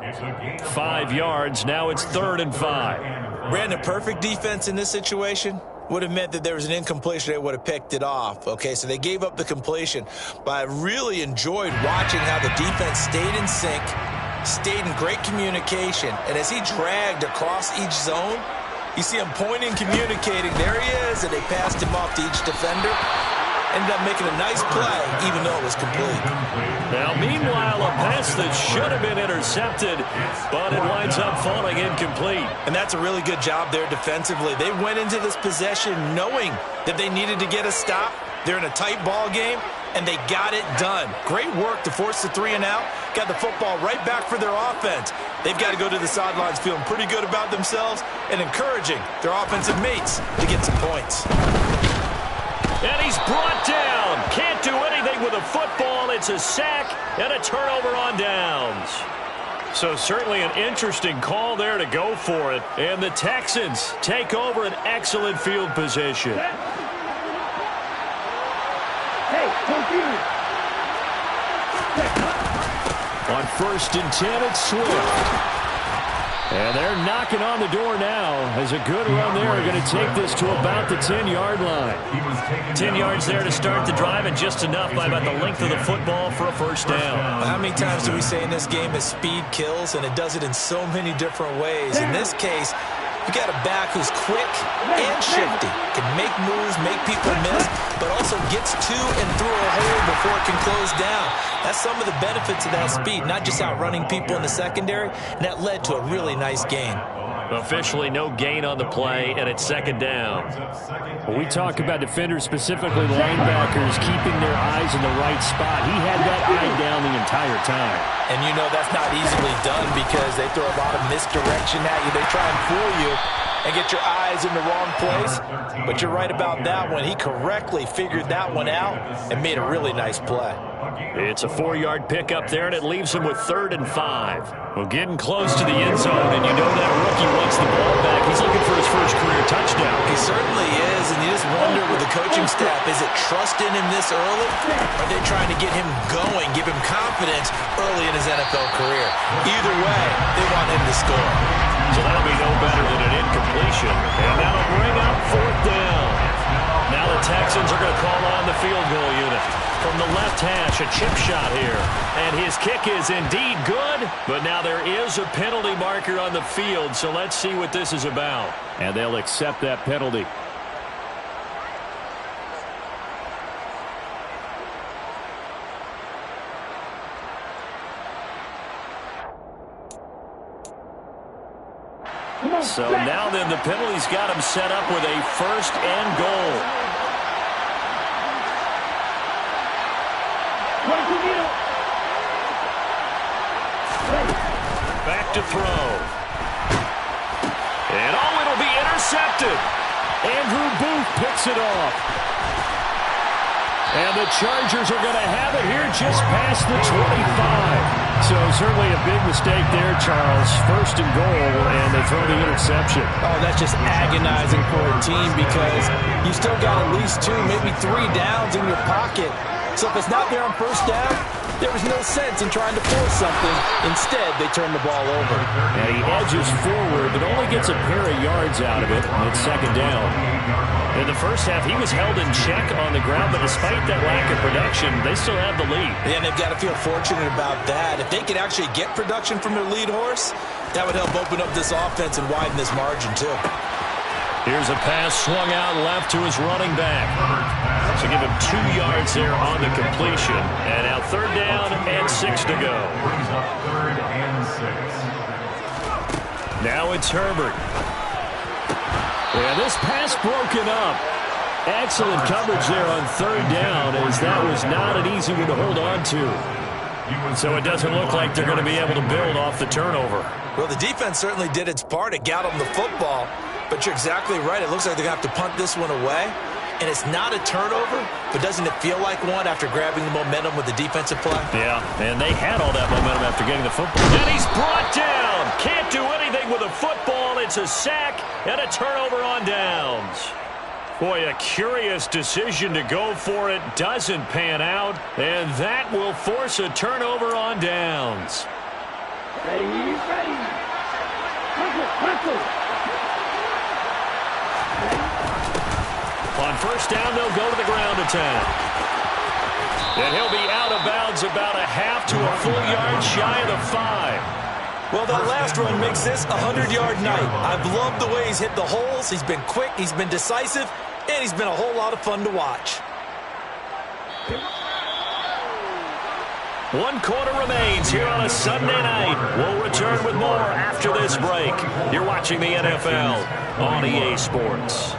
Speaker 3: 5 yards. Now it's 3rd and 5.
Speaker 7: Brandon, perfect defense in this situation would have meant that there was an incompletion. They would have picked it off. Okay, so they gave up the completion. But I really enjoyed watching how the defense stayed in sync, stayed in great communication. And as he dragged across each zone, you see him pointing, communicating. There he is, and they passed him off to each defender. Ended up making a nice play, even though it was complete.
Speaker 3: Now, meanwhile, a pass that should have been intercepted, but it winds up falling incomplete.
Speaker 7: And that's a really good job there defensively. They went into this possession knowing that they needed to get a stop. They're in a tight ball game, and they got it done. Great work to force the 3 and out. Got the football right back for their offense. They've got to go to the sidelines feeling pretty good about themselves and encouraging their offensive mates to get some points.
Speaker 3: And he's brought down. Can't do anything with a football. It's a sack and a turnover on downs. So certainly an interesting call there to go for it. And the Texans take over an excellent field position.
Speaker 4: Hey, confused.
Speaker 3: On 1st and 10, it's Swift. And they're knocking on the door now as a good run there are going to take this to about the 10-yard line. 10 yards there to start the drive and just enough by about the length of the football for a 1st down.
Speaker 7: How many times do we say in this game that speed kills, and it does it in so many different ways? In this case, you got a back who's quick and shifty, can make moves, make people miss, but also gets to and through a hole before it can close down. That's some of the benefits of that speed, not just outrunning people in the secondary, and that led to a really nice gain.
Speaker 3: Officially no gain on the play, and it's 2nd down. When we talk about defenders, specifically linebackers, keeping their eyes in the right spot, he had that eye down the entire time.
Speaker 7: And you know that's not easily done because they throw a lot of misdirection at you. They try and fool you and get your eyes in the wrong place. But you're right about that one. He correctly figured that one out and made a really nice play.
Speaker 3: It's a 4-yard pickup there, and it leaves him with 3rd and 5. Well, getting close to the end zone, and you know that rookie wants the ball back. He's looking for his first career touchdown.
Speaker 7: He certainly is, and you just wonder with the coaching staff, is it trust in him this early? Or are they trying to get him going, give him confidence early in his NFL career? Either way, they want him to score.
Speaker 3: So that'll be no better than an incompletion, and that'll bring up 4th down. Now the Texans are going to call on the field goal unit. From the left hash, a chip shot here. And his kick is indeed good, but now there is a penalty marker on the field, so let's see what this is about. And they'll accept that penalty. So now then the penalty's got him set up with a 1st and goal. Back to throw. And it'll be intercepted. Andrew Booth picks it off. And the Chargers are going to have it here just past the 25. So certainly a big mistake there, Charles. First and goal, and they throw the interception.
Speaker 7: Oh, that's just agonizing for a team because you still got at least 2, maybe 3 downs in your pocket. So if it's not there on first down, there was no sense in trying to force something. Instead, they turn the ball over.
Speaker 3: And he edges forward, but only gets a pair of yards out of it, and it's second down. In the first half, he was held in check on the ground, but despite that lack of production, they still have the lead.
Speaker 7: And they've got to feel fortunate about that. If they could actually get production from their lead horse, that would help open up this offense and widen this margin, too.
Speaker 3: Here's a pass swung out left to his running back. So give him 2 yards there on the completion. And now third down and 6 to go.
Speaker 6: Brings up third and 6.
Speaker 3: Now it's Herbert. Yeah, this pass broken up. Excellent coverage there on third down, as that was not an easy one to hold on to. So it doesn't look like they're going to be able to build off the turnover.
Speaker 7: Well, the defense certainly did its part. It got them the football. But you're exactly right. It looks like they're going to have to punt this one away. And it's not a turnover, but doesn't it feel like one after grabbing the momentum with the defensive play?
Speaker 3: Yeah, and they had all that momentum after getting the football. And he's brought down. Can't do anything with a football. It's a sack and a turnover on downs. Boy, a curious decision to go for it. Doesn't pan out, and that will force a turnover on downs.
Speaker 4: Ready, ready. Tackle.
Speaker 3: On first down, they'll go to the ground attack. And he'll be out of bounds about a half to a full yard shy of the 5.
Speaker 7: Well, that last run makes this a 100-yard night. I've loved the way he's hit the holes. He's been quick, he's been decisive, and he's been a whole lot of fun to watch.
Speaker 3: 1 quarter remains here on a Sunday night. We'll return with more after this break. You're watching the NFL on EA Sports.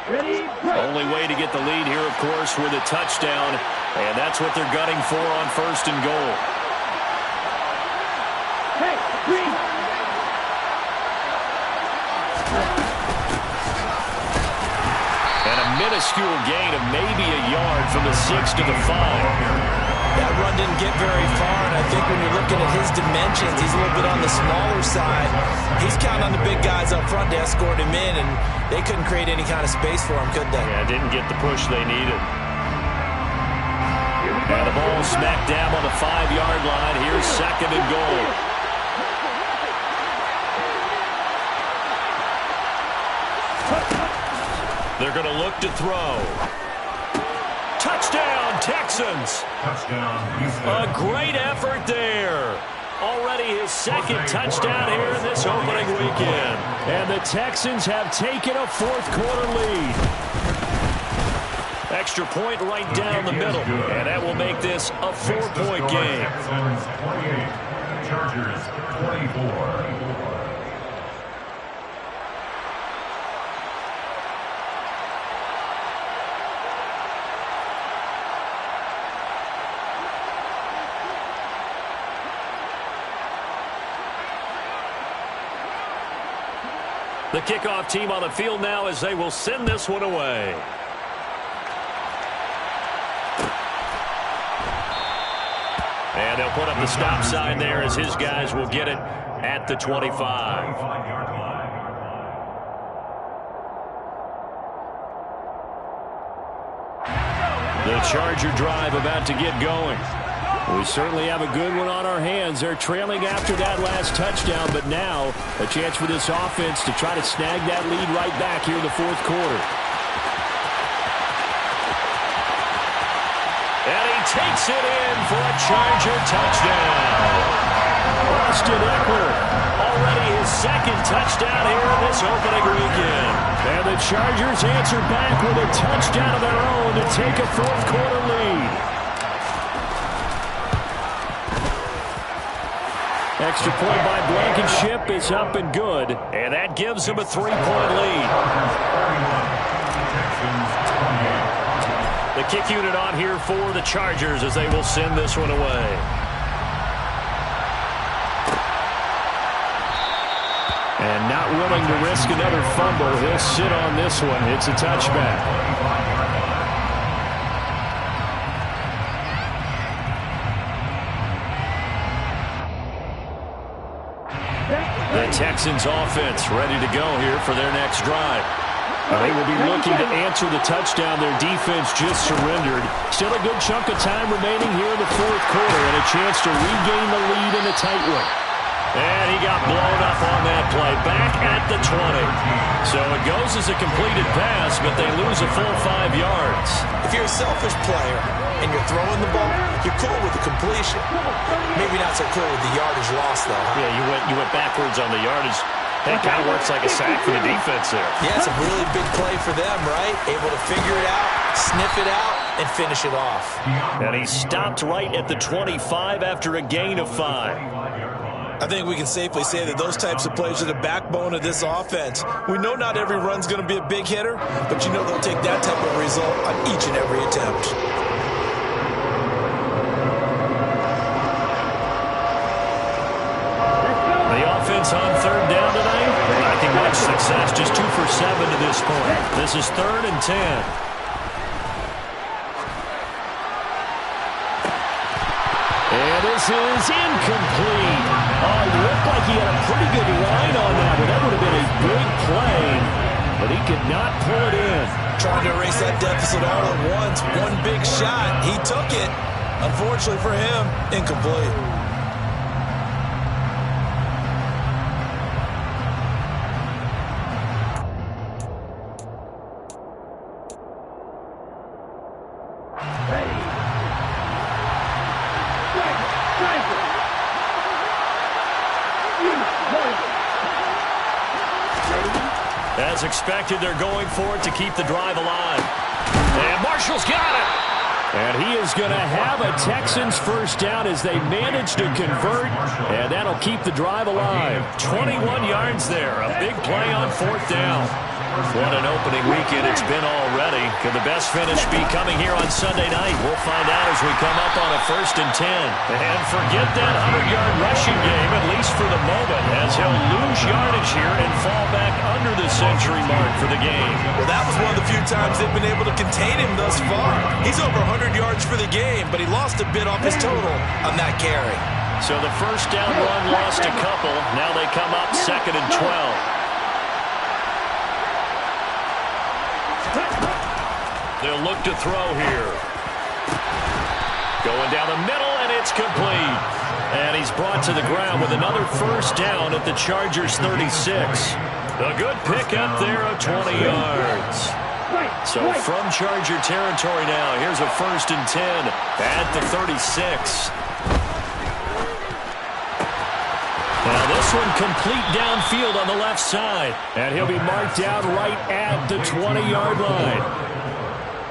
Speaker 3: Only way to get the lead here, of course, with a touchdown. And that's what they're gunning for on first and goal.
Speaker 4: Hey, green.
Speaker 3: And a minuscule gain of maybe a yard from the 6 to the 5.
Speaker 7: That run didn't get very far, and I think when you're looking at his dimensions, he's a little bit on the smaller side. He's counting on the big guys up front to escort him in, and they couldn't create any kind of space for him, could they?
Speaker 3: Yeah, didn't get the push they needed. And the ball smacked down on the 5-yard line. Here's second and goal. They're going to look to throw. Touchdown, Texans.
Speaker 6: Touchdown, Houston.
Speaker 3: A great effort there. Already his second touchdown here in this opening weekend. And the Texans have taken a fourth-quarter lead. Extra point right down the middle. And that will make this a 4-point game.
Speaker 6: Texans 28, Chargers 24.
Speaker 3: The kickoff team on the field now as they will send this one away. And they'll put up the stop sign there as his guys will get it at the 25. The Charger drive about to get going. We certainly have a good one on our hands. They're trailing after that last touchdown, but now a chance for this offense to try to snag that lead right back here in the fourth quarter. And he takes it in for a Charger touchdown. Austin Ekeler, already his second touchdown here in this opening weekend. And the Chargers answer back with a touchdown of their own to take a fourth-quarter lead. Extra point by Blankenship is up and good, and that gives them a 3-point lead. The kick unit on here for the Chargers as they will send this one away. And not willing to risk another fumble. He'll sit on this one. It's a touchback. The Texans offense ready to go here for their next drive. They will be looking to answer the touchdown their defense just surrendered. Still a good chunk of time remaining here in the fourth quarter and a chance to regain the lead in a tight one. And he got blown up on that play. Back at the 20. So it goes as a completed pass, but they lose a full 5 yards.
Speaker 7: If you're a selfish player and you're throwing the ball, you're cool with the completion. Maybe not so cool with the yardage loss, though.
Speaker 3: Yeah, you went backwards on the yardage. That kind of works like a sack for the defense there.
Speaker 7: Yeah, it's a really big play for them, right? Able to figure it out, sniff it out, and finish it off.
Speaker 3: And he stopped right at the 25 after a gain of 5.
Speaker 7: I think we can safely say that those types of plays are the backbone of this offense. We know not every run's going to be a big hitter, but you know they'll take that type of result on each and every attempt.
Speaker 3: The offense on third down tonight, lacking much success, just 2 for 7 to this point. This is 3rd and 10. And this is incomplete. Oh, looked like he had a pretty good line on that, but that would have been a big play. But he could not pull it in.
Speaker 7: Trying to erase that deficit all at once. One big shot. He took it. Unfortunately for him, incomplete.
Speaker 3: As expected, they're going for it to keep the drive alive. And Marshall's got it. And he is going to have a Texans first down as they manage to convert. And that'll keep the drive alive. 21 yards there. A big play on 4th down. What an opening weekend it's been already. Could the best finish be coming here on Sunday night? We'll find out as we come up on a 1st and 10. And forget that 100-yard rushing game, at least for the moment, as he'll lose yardage here and fall back under the century mark for the game.
Speaker 7: Well, that was one of the few times they've been able to contain him thus far. He's over 100 yards for the game, but he lost a bit off his total on that carry.
Speaker 3: So the first down run lost a couple. Now they come up 2nd and 12. They'll look to throw here. Going down the middle, and it's complete. And he's brought to the ground with another first down at the Chargers' 36. A good pickup there of 20 yards. So from Charger territory now, here's a 1st and 10 at the 36. Now this one complete downfield on the left side. And he'll be marked down right at the 20-yard line.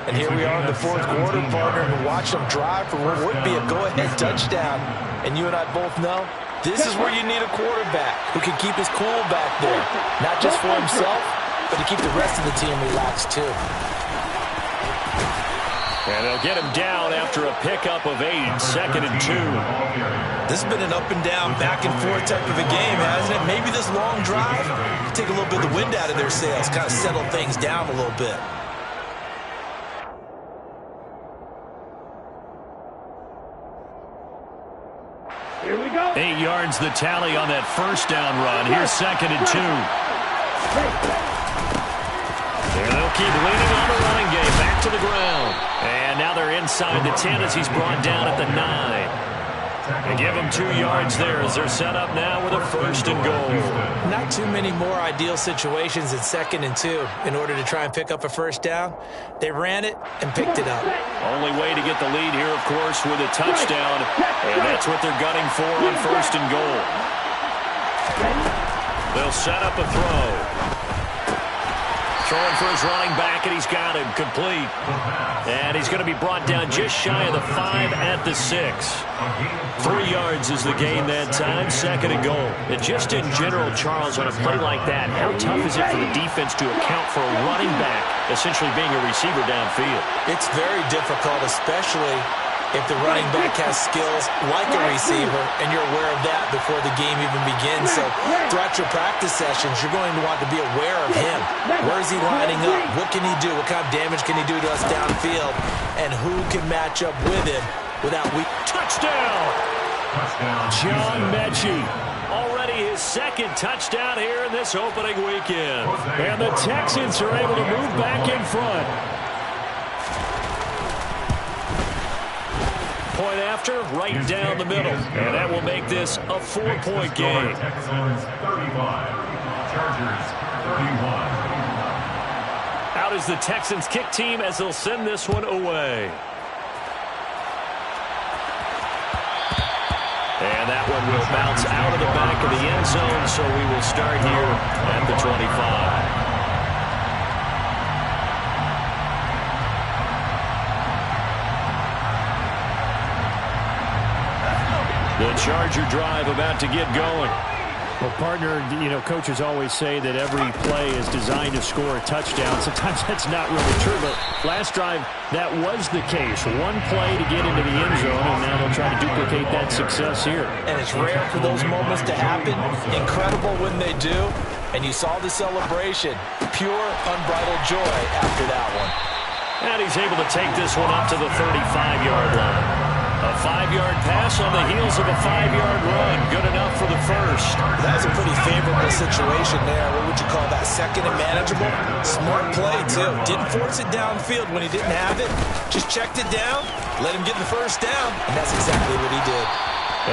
Speaker 7: And here we are in the 4th quarter, partner, and watch them drive for what would be a go-ahead touchdown. And you and I both know this is where you need a quarterback who can keep his cool back there. Not just for himself, but to keep the rest of the team relaxed, too.
Speaker 3: And they'll get him down after a pickup of 8, 2nd and 2.
Speaker 7: This has been an up-and-down, back-and-forth type of a game, hasn't it? Maybe this long drive take a little bit of the wind out of their sails, kind of settle things down a little bit.
Speaker 4: Here we go.
Speaker 3: 8 yards the tally on that first down run. Here's 2nd and 2. And they'll keep leaning on the running game. Back to the ground. And now they're inside the 10 as he's brought down at the 9. And give them 2 yards there as they're set up now with a 1st and goal.
Speaker 7: Not too many more ideal situations in 2nd and 2 in order to try and pick up a first down. They ran it and picked it up.
Speaker 3: Only way to get the lead here, of course, with a touchdown. And that's what they're gunning for on 1st and goal. They'll set up a throw. Throwing for his running back, and he's got him complete. And he's going to be brought down just shy of the 5 at the 6. 3 yards is the gain that time, 2nd and goal. And just in general, Charles, on a play like that, how tough is it for the defense to account for a running back essentially being a receiver downfield?
Speaker 7: It's very difficult, especially if the running back has skills like a receiver, and you're aware of that before the game even begins. So throughout your practice sessions, you're going to want to be aware of him. Where is he lining up? What can he do? What kind of damage can he do to us downfield? And who can match up with him without weak...
Speaker 3: Touchdown! John Mechie. Already his second touchdown here in this opening weekend. And the Texans are able to move back in front. Point after, right down the middle. And that will make this a 4-point game.
Speaker 6: Texans 35, Chargers 31.
Speaker 3: Out is the Texans kick team as they'll send this one away. And that one will bounce out of the back of the end zone, so we will start here at the 25. The Charger drive about to get going.
Speaker 8: Well, partner, coaches always say that every play is designed to score a touchdown. Sometimes that's not really true, but last drive, that was the case. One play to get into the end zone, and now they'll try to duplicate that success here.
Speaker 7: And it's rare for those moments to happen. Incredible when they do. And you saw the celebration. Pure, unbridled joy after that one.
Speaker 3: And he's able to take this one up to the 35-yard line. A 5-yard pass on the heels of a 5-yard run. Good enough for the first.
Speaker 7: That was a pretty favorable situation there. What would you call that? Second and manageable? Smart play, too. Didn't force it downfield when he didn't have it. Just checked it down, let him get the first down, and that's exactly what he did.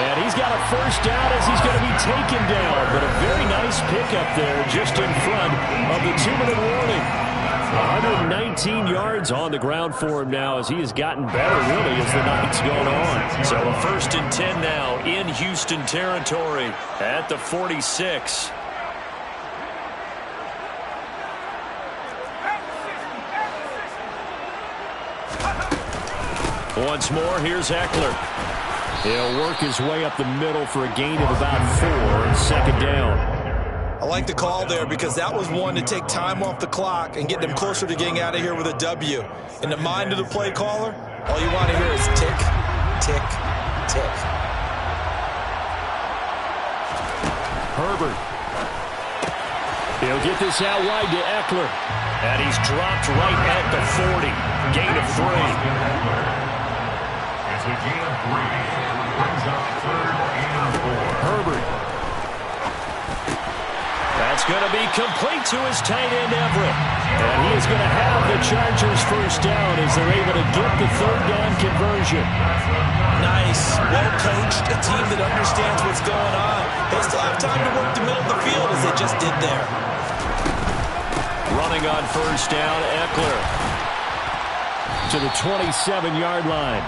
Speaker 3: And he's got a first down as he's going to be taken down. But a very nice pickup there just in front of the 2-minute warning. 119 yards on the ground for him now as he has gotten better, really, as the night's gone on. So a 1st and 10 now in Houston territory at the 46. Once more, here's Eckler. He'll work his way up the middle for a gain of about 4, second down.
Speaker 7: I like the call there because that was one to take time off the clock and get them closer to getting out of here with a W. In the mind of the play caller, all you want to hear is tick, tick, tick.
Speaker 3: Herbert. He'll get this out wide to Eckler. And he's dropped right at the 40. Gain of 3.
Speaker 6: It's a gain of 3. Brings up 3rd and 4.
Speaker 3: Herbert. That's going to be complete to his tight end, Everett. And he is going to have the Chargers first down as they're able to get the 3rd down conversion.
Speaker 7: Nice, well-coached, a team that understands what's going on. They still have time to work the middle of the field as they just did there.
Speaker 3: Running on first down, Eckler to the 27-yard line.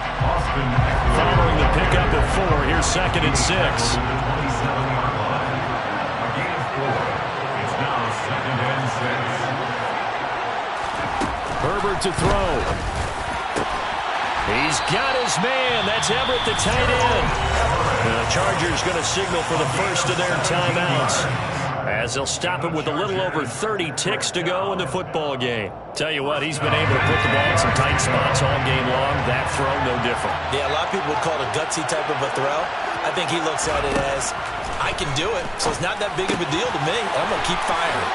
Speaker 3: Following the pickup of 4, here's 2nd and 6. Herbert to throw. He's got his man. That's Everett, the tight end. And the Chargers going to signal for the first of their timeouts as they'll stop him with a little over 30 ticks to go in the football game. Tell you what, he's been able to put the ball in some tight spots all game long. That throw, no different.
Speaker 7: Yeah, a lot of people would call it a gutsy type of a throw. I think he looks at it as, I can do it, so it's not that big of a deal to me. I'm going to keep firing.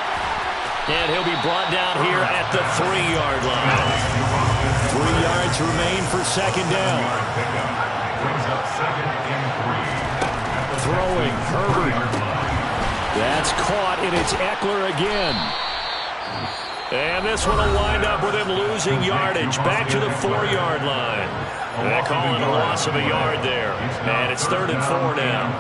Speaker 3: And he'll be brought down here at the 3-yard line. 3 yards remain for second down. Throwing, Herbert. That's caught, and it's Eckler again. And this one will wind up with him losing yardage. Back to the 4-yard line. They're calling a loss of a yard there. And it's 3rd and 4 now.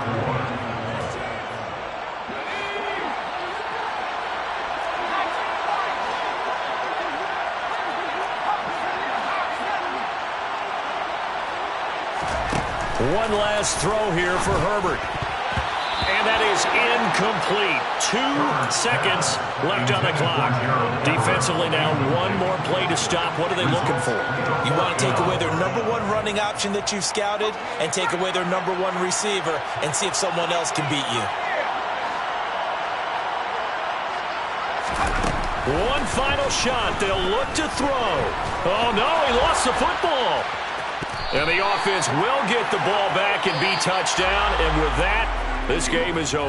Speaker 3: One last throw here for Herbert. And that is incomplete. 2 seconds left on the clock. Defensively now, one more play to stop. What are they looking for?
Speaker 7: You want to take away their #1 running option that you've scouted and take away their #1 receiver and see if someone else can beat you.
Speaker 3: One final shot. They'll look to throw. Oh, no, he lost the football. And the offense will get the ball back and be touchdown. And with that, this game is over.